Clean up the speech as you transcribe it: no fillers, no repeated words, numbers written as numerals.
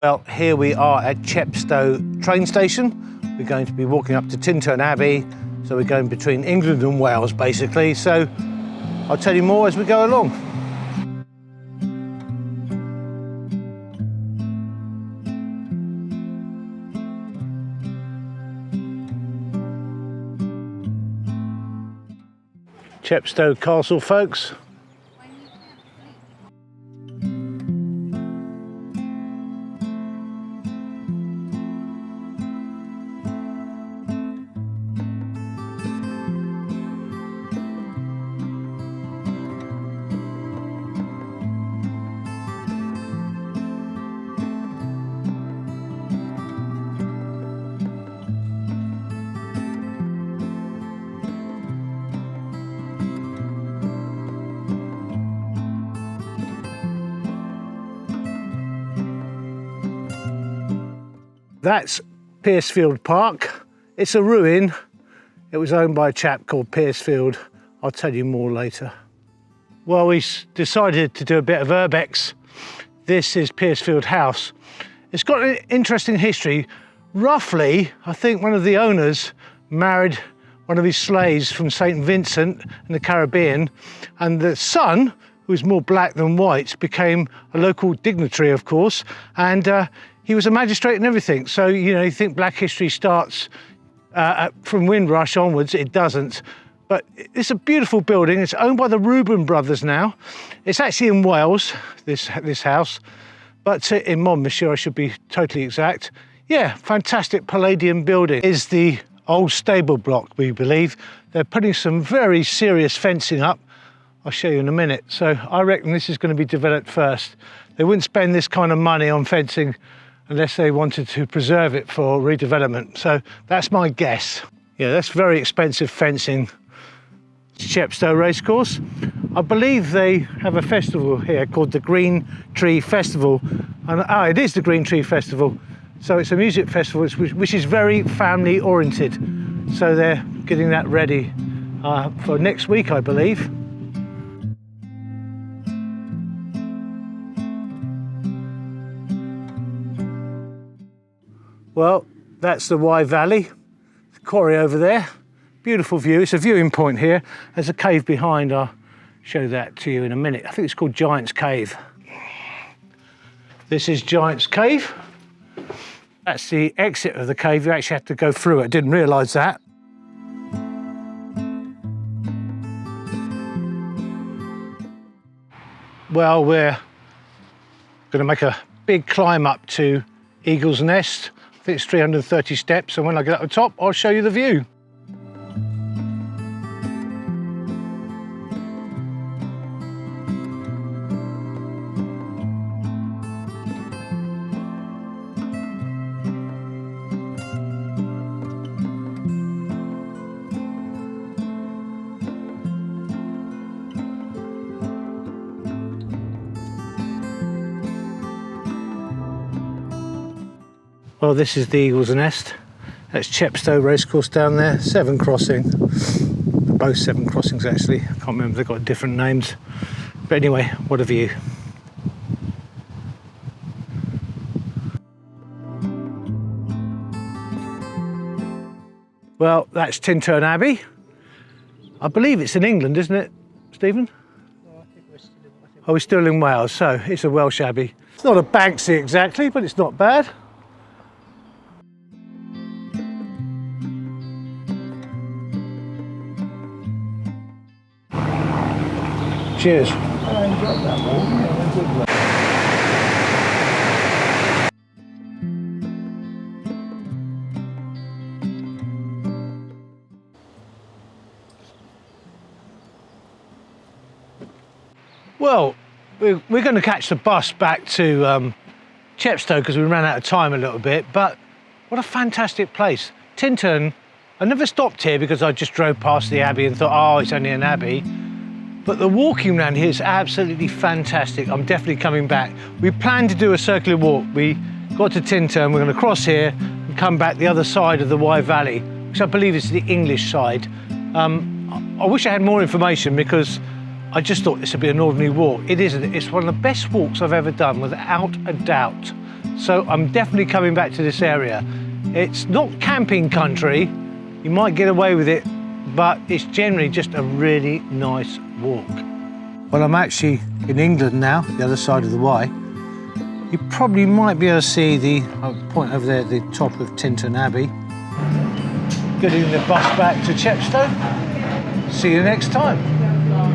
Well, here we are at Chepstow train station. We're going to be walking up to Tintern Abbey, so we're going between England and Wales basically, so I'll tell you more as we go along. Chepstow Castle, folks. That's Piercefield Park. It's a ruin. It was owned by a chap called Piercefield. I'll tell you more later. Well, we decided to do a bit of urbex. This is Piercefield House. It's got an interesting history. Roughly, I think one of the owners married one of his slaves from St. Vincent in the Caribbean, and the son, who was more black than white, became a local dignitary, of course, and he was a magistrate and everything. So, you know, you think black history starts from Windrush onwards. It doesn't. But it's a beautiful building. It's owned by the Reuben brothers now. It's actually in Wales, this house, but in Monmouthshire, I should be totally exact. Yeah, fantastic Palladian building. Is the old stable block, we believe. They're putting some very serious fencing up. I'll show you in a minute. So I reckon this is going to be developed first. They wouldn't spend this kind of money on fencing unless they wanted to preserve it for redevelopment. So that's my guess. Yeah, that's very expensive fencing. Chepstow Racecourse. I believe they have a festival here called the Green Tree Festival. And it is the Green Tree Festival. So it's a music festival which is very family oriented. So they're getting that ready for next week, I believe. Well, that's the Wye Valley, the quarry over there. Beautiful view. It's a viewing point here. There's a cave behind. I'll show that to you in a minute. I think it's called Giant's Cave. This is Giant's Cave. That's the exit of the cave. You actually have to go through it. I didn't realise that. Well, we're going to make a big climb up to Eagle's Nest. I think it's 330 steps, and when I get up the top, I'll show you the view. Well, this is the Eagle's Nest. That's Chepstow Racecourse down there, Severn Crossing. Both Severn Crossings actually. I can't remember, they've got different names. But anyway, what a view. Well, that's Tintern Abbey. I believe it's in England, isn't it, Stephen? No, I think we're still in Wales. Oh, we're still in Wales, so it's a Welsh abbey. It's not a Banksy exactly, but it's not bad. Cheers. I enjoyed that one. Yeah, a good one. Well, we're going to catch the bus back to Chepstow because we ran out of time a little bit, but what a fantastic place. Tintern, I never stopped here because I just drove past the abbey and thought, oh, it's only an abbey. But the walking around here is absolutely fantastic. I'm definitely coming back. We planned to do a circular walk. We got to Tintern, we're going to cross here and come back the other side of the Wye Valley, which I believe is the English side. I wish I had more information because I just thought this would be an ordinary walk. It isn't. It's one of the best walks I've ever done, without a doubt. So I'm definitely coming back to this area. It's not camping country, you might get away with it, but it's generally just a really nice walk. Well, I'm actually in England now, the other side of the Wye. You probably might be able to see the point over there, the top of Tintern Abbey. Getting the bus back to Chepstow. See you next time.